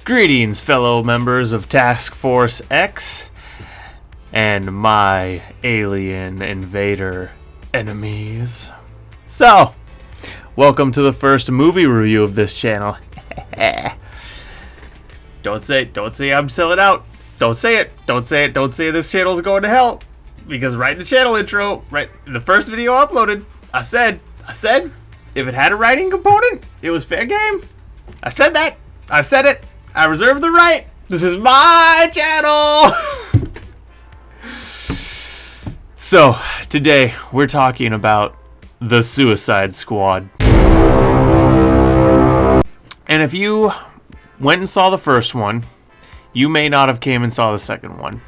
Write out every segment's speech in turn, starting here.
Greetings, fellow members of Task Force X and my alien invader enemies. So, welcome to the first movie review of this channel. Don't say I'm selling out. Don't say it. This channel's going to hell. Because right in the channel intro, right in the first video I uploaded, I said, if it had a writing component, it was fair game. I said that. I said it. I reserve the right. This is my channel. So, today we're talking about The Suicide Squad. And if you went and saw the first one, you may not have came and saw the second one.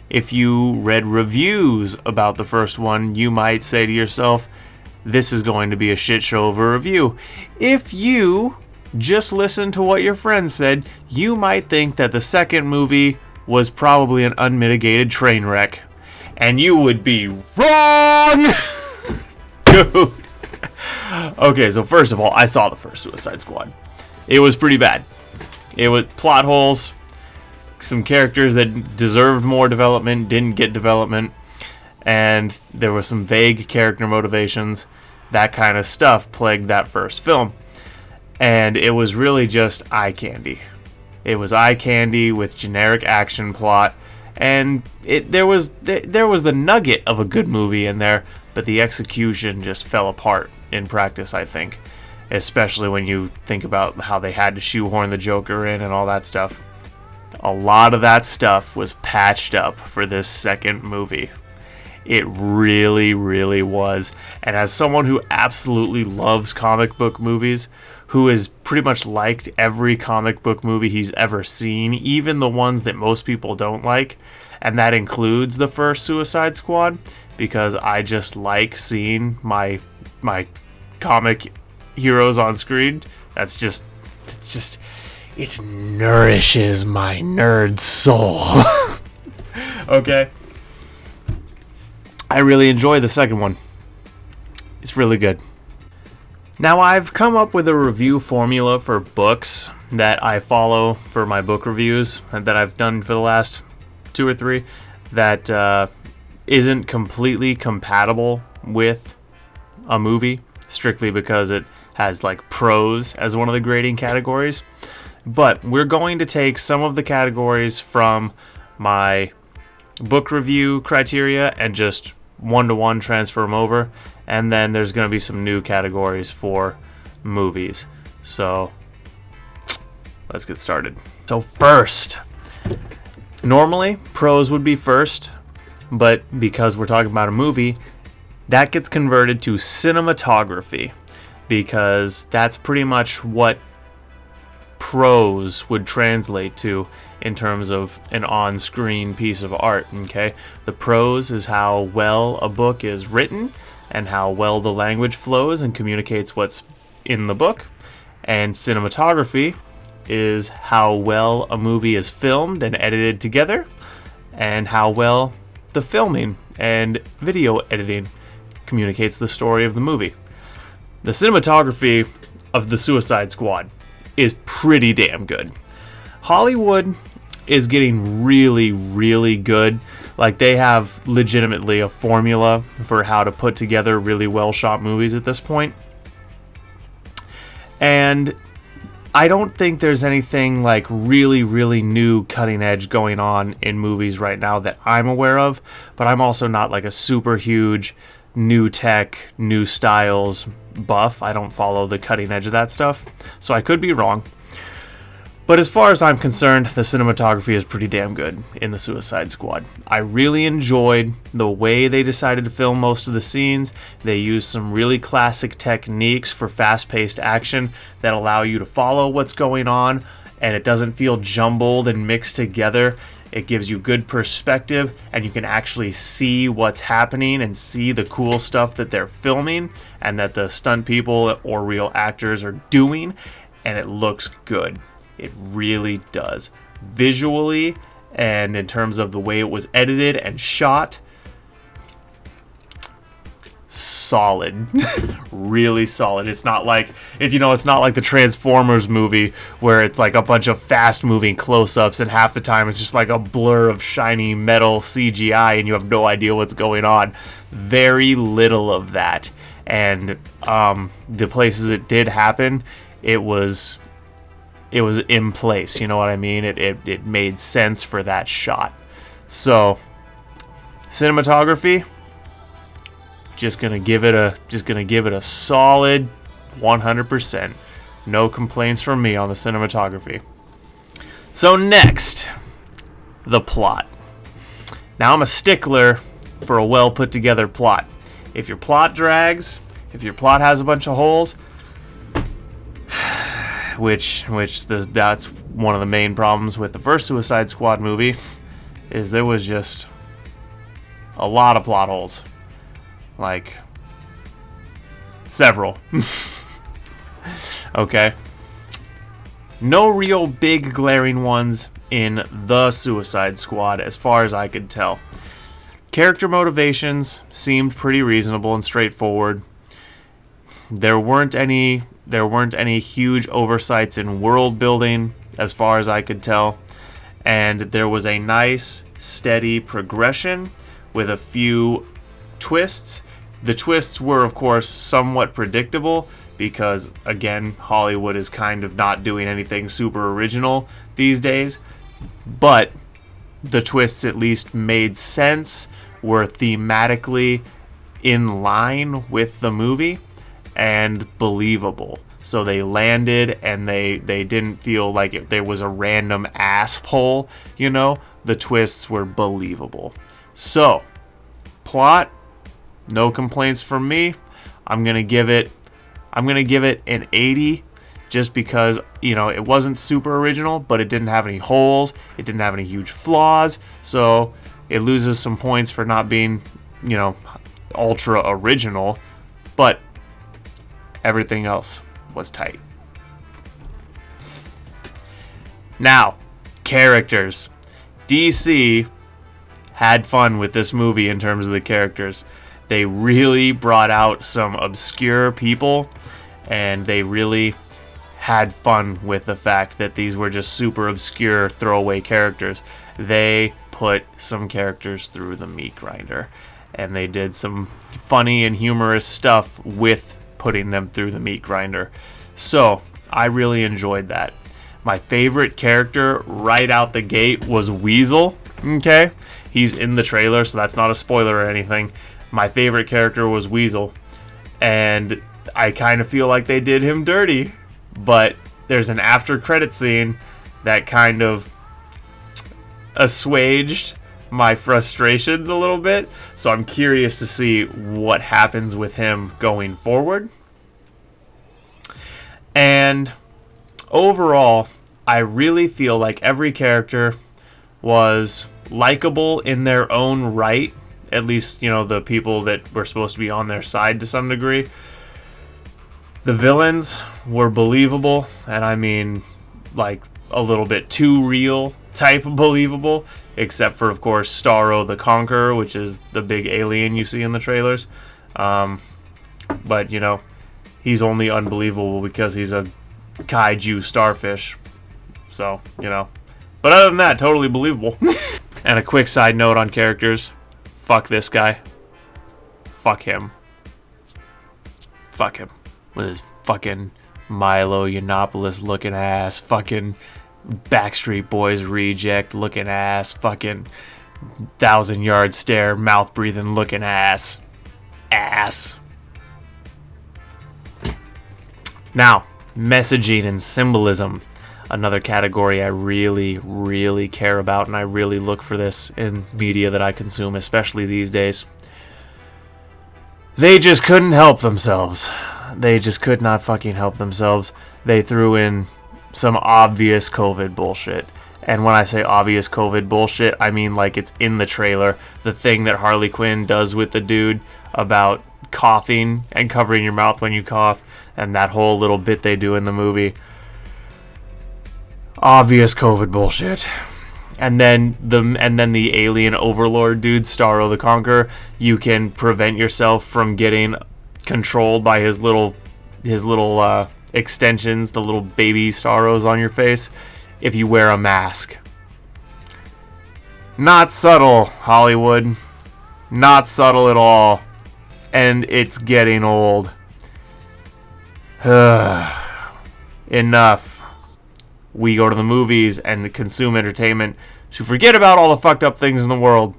If you read reviews about the first one, you might say to yourself, this is going to be a shit show of a review. If you just listen to what your friend said, you might think that the second movie was probably an unmitigated train wreck. And you would be wrong! Dude. Okay, so first of all, I saw the first Suicide Squad. It was pretty bad. It was plot holes, some characters that deserved more development didn't get development, and there were some vague character motivations. That kind of stuff plagued that first film. And it was really just eye candy. It was eye candy with generic action plot, and there was the nugget of a good movie in there, but the execution just fell apart in practice, I think. Especially when you think about how they had to shoehorn the Joker in and all that stuff. A lot of that stuff was patched up for this second movie. It really, really was. And as someone who absolutely loves comic book movies, who has pretty much liked every comic book movie he's ever seen, even the ones that most people don't like, and that includes the first Suicide Squad, because I just like seeing my comic heroes on screen. It nourishes my nerd soul. Okay. I really enjoy the second one. It's really good. Now, I've come up with a review formula for books that I follow for my book reviews and that I've done for the last 2 or 3 that isn't completely compatible with a movie, strictly because it has like prose as one of the grading categories. But we're going to take some of the categories from my book review criteria and just one-to-one transfer them over, and then there's going to be some new categories for movies. So let's get started. So first, normally prose would be first, but because we're talking about a movie, that gets converted to cinematography, because that's pretty much what prose would translate to in terms of an on-screen piece of art. Okay, the prose is how well a book is written and how well the language flows and communicates what's in the book, and cinematography is how well a movie is filmed and edited together and how well the filming and video editing communicates the story of the movie. The cinematography of The Suicide Squad is pretty damn good. Hollywood is getting really, really good. Like, they have legitimately a formula for how to put together really well shot movies at this point. And I don't think there's anything like really, really new cutting edge going on in movies right now that I'm aware of, but I'm also not like a super huge new tech, new styles buff. I don't follow the cutting edge of that stuff, so I could be wrong. But as far as I'm concerned, the cinematography is pretty damn good in The Suicide Squad. I really enjoyed the way they decided to film most of the scenes. They used some really classic techniques for fast-paced action that allow you to follow what's going on, and it doesn't feel jumbled and mixed together. It gives you good perspective, and you can actually see what's happening and see the cool stuff that they're filming and that the stunt people or real actors are doing, and it looks good. It really does. Visually, and in terms of the way it was edited and shot, solid. Really solid. It's not like it's not like the Transformers movie where it's like a bunch of fast moving close-ups and half the time it's just like a blur of shiny metal CGI and you have no idea what's going on. Very little of that. And the places it did happen, it was in place, you know what I mean? It made sense for that shot. So cinematography, just gonna give it a solid 100%. No complaints from me on the cinematography. So next, the plot. Now I'm a stickler for a well put together plot. If your plot drags, if your plot has a bunch of holes, that's one of the main problems with the first Suicide Squad movie, is there was just a lot of plot holes. Like, several. Okay. No real big glaring ones in the Suicide Squad as far as I could tell. Character motivations seemed pretty reasonable and straightforward. There weren't any huge oversights in world building as far as I could tell, and there was a nice steady progression with a few twists. The twists were of course somewhat predictable because again, Hollywood is kind of not doing anything super original these days, but the twists at least made sense, were thematically in line with the movie and believable. So they landed and they didn't feel like there was a random asshole, you know? The twists were believable. So, plot, no complaints from me. I'm going to give it an 80 just because, it wasn't super original, but it didn't have any holes, it didn't have any huge flaws. So, it loses some points for not being, ultra original, but everything else was tight. Now, characters. DC had fun with this movie in terms of the characters. They really brought out some obscure people, and they really had fun with the fact that these were just super obscure throwaway characters. They put some characters through the meat grinder, and they did some funny and humorous stuff with putting them through the meat grinder. So I really enjoyed that. My favorite character right out the gate was Weasel. Okay, he's in the trailer, so that's not a spoiler or anything. My favorite character was Weasel, and I kind of feel like they did him dirty, but there's an after credit scene that kind of assuaged my frustrations a little bit, so I'm curious to see what happens with him going forward. And overall, I really feel like every character was likable in their own right, at least, the people that were supposed to be on their side to some degree. The villains were believable, and I mean, like, a little bit too real type of believable, except for, of course, Starro the Conqueror, which is the big alien you see in the trailers. But, he's only unbelievable because he's a kaiju starfish. So, But other than that, totally believable. And a quick side note on characters. Fuck this guy. Fuck him. Fuck him. With his fucking Milo Yiannopoulos looking ass. Fucking Backstreet Boys reject looking ass. Fucking 1,000-yard stare, mouth breathing looking ass. Ass. Now, messaging and symbolism. Another category I really, really care about, and I really look for this in media that I consume, especially these days. They just couldn't help themselves. They just could not fucking help themselves. They threw in some obvious COVID bullshit. And when I say obvious COVID bullshit, I mean like it's in the trailer. The thing that Harley Quinn does with the dude about coughing and covering your mouth when you cough, and that whole little bit they do in the movie. Obvious COVID bullshit. And then the alien overlord dude, Starro the Conqueror, you can prevent yourself from getting controlled by his little extensions, the little baby sorrows on your face, if you wear a mask. Not subtle, Hollywood. Not subtle at all. And it's getting old. Enough. We go to the movies and consume entertainment to forget about all the fucked up things in the world.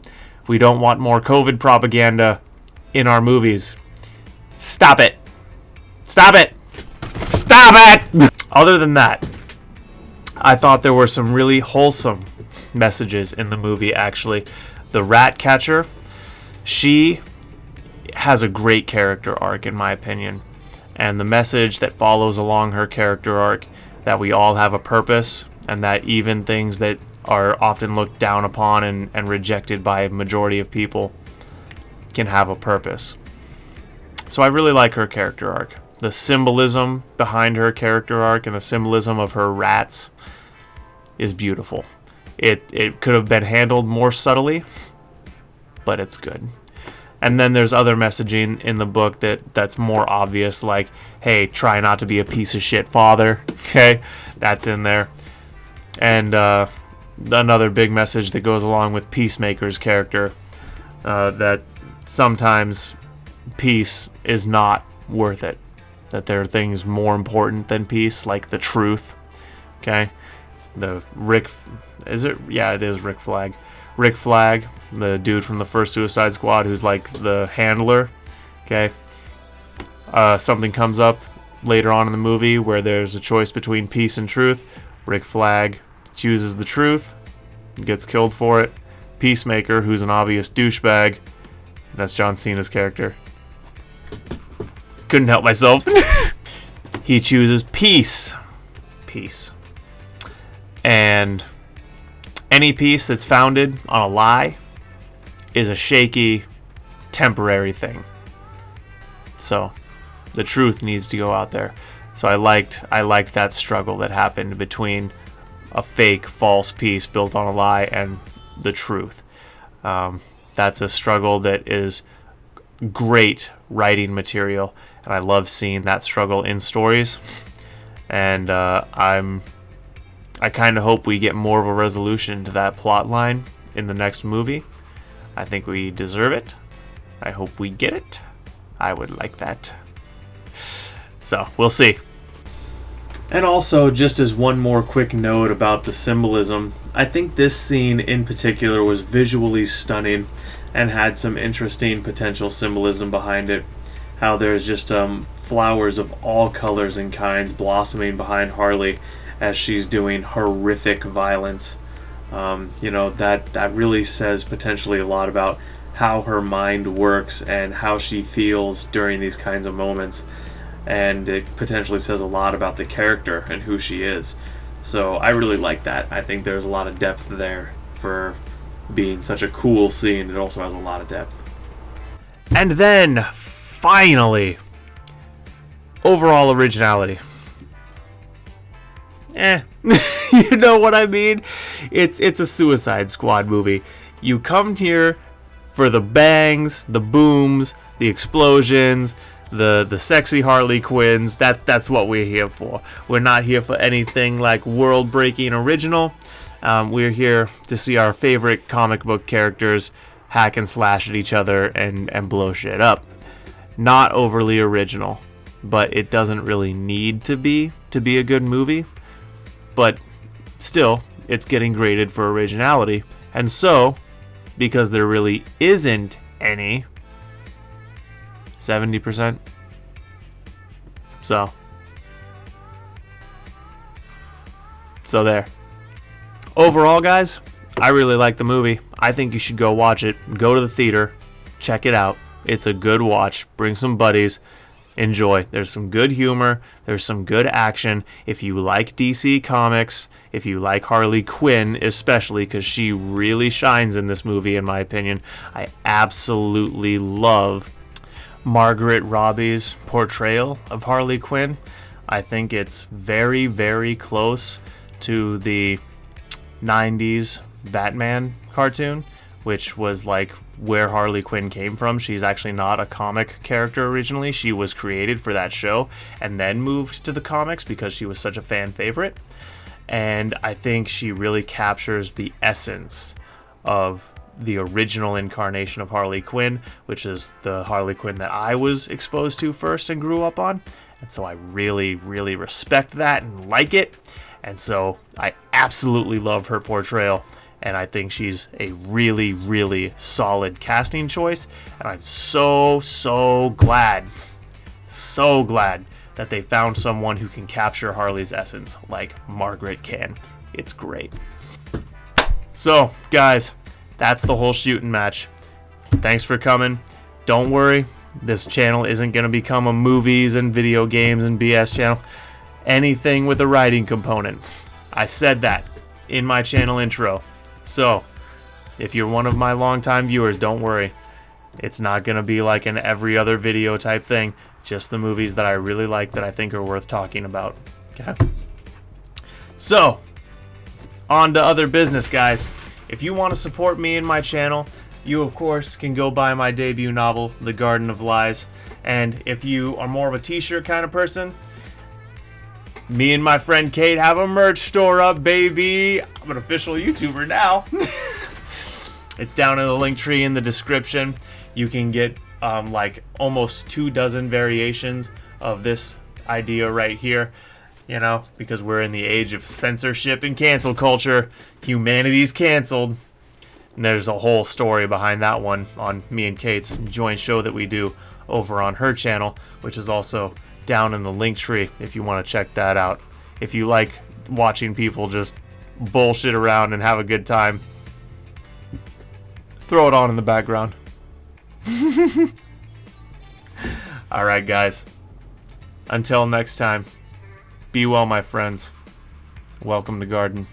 We don't want more COVID propaganda in our movies. Stop it. Stop it. Stop it! Other than that, I thought there were some really wholesome messages in the movie, actually. The rat catcher, she has a great character arc, in my opinion. And the message that follows along her character arc, that we all have a purpose, and that even things that are often looked down upon and rejected by a majority of people can have a purpose. So I really like her character arc. The symbolism behind her character arc and the symbolism of her rats is beautiful. It could have been handled more subtly, but it's good. And then there's other messaging in the book that's more obvious, like, hey, try not to be a piece of shit father. Okay, that's in there. And another big message that goes along with Peacemaker's character, that sometimes peace is not worth it. That there are things more important than peace, like the truth. Okay, it is Rick Flag. Rick Flag, the dude from the first Suicide Squad, who's like the handler. Okay, something comes up later on in the movie where there's a choice between peace and truth. Rick Flag chooses the truth, gets killed for it. Peacemaker, who's an obvious douchebag, that's John Cena's character. Couldn't help myself. He chooses peace. Peace. And any peace that's founded on a lie is a shaky, temporary thing. So the truth needs to go out there. So I liked that struggle that happened between a fake, false peace built on a lie and the truth. That's a struggle that is great writing material, and I love seeing that struggle in stories. And I kind of hope we get more of a resolution to that plot line in the next movie. I think we deserve it. I hope we get it. I would like that. So, we'll see. And also, just as one more quick note about the symbolism, I think this scene in particular was visually stunning and had some interesting potential symbolism behind it. How there's just flowers of all colors and kinds blossoming behind Harley as she's doing horrific violence. That really says potentially a lot about how her mind works and how she feels during these kinds of moments. And it potentially says a lot about the character and who she is. So I really like that. I think there's a lot of depth there for being such a cool scene. It also has a lot of depth. And then, finally, overall originality. You know what I mean? It's a Suicide Squad movie. You come here for the bangs, the booms, the explosions, the sexy Harley Quinns. That's what we're here for. We're not here for anything like world-breaking original. We're here to see our favorite comic book characters hack and slash at each other and blow shit up. Not overly original, but it doesn't really need to be a good movie. But still, it's getting graded for originality. And so, because there really isn't any, 70%. So there. Overall, guys, I really like the movie. I think you should go watch it. Go to the theater. Check it out. It's a good watch. Bring some buddies. Enjoy. There's some good humor. There's some good action. If you like DC Comics, if you like Harley Quinn, especially because she really shines in this movie, in my opinion. I absolutely love Margaret Robbie's portrayal of Harley Quinn. I think it's very, very close to the 90s Batman cartoon, which was like where Harley Quinn came from. She's actually not a comic character originally. She was created for that show and then moved to the comics because she was such a fan favorite. And I think she really captures the essence of the original incarnation of Harley Quinn, which is the Harley Quinn that I was exposed to first and grew up on. And so I really, really respect that and like it. And so I absolutely love her portrayal. And I think she's a really, really solid casting choice. And I'm so glad that they found someone who can capture Harley's essence like Margaret can. It's great. So, guys, that's the whole shooting match. Thanks for coming. Don't worry, this channel isn't going to become a movies and video games and BS channel. Anything with a writing component. I said that in my channel intro. So, if you're one of my longtime viewers, don't worry. It's not going to be like an every other video type thing. Just the movies that I really like that I think are worth talking about. Okay? So, on to other business, guys. If you want to support me and my channel, you of course can go buy my debut novel, The Garden of Lies. And if you are more of a t-shirt kind of person, me and my friend Cait have a merch store up, baby. I'm an official YouTuber now. It's down in the link tree in the description. You can get like almost 24 variations of this idea right here. You know, because we're in the age of censorship and cancel culture. Humanity's canceled. And there's a whole story behind that one on me and Cait's joint show that we do over on her channel, which is also down in the link tree if you want to check that out. If you like watching people just bullshit around and have a good time, throw it on in the background. Alright, guys. Until next time, be well, my friends. Welcome to Garden.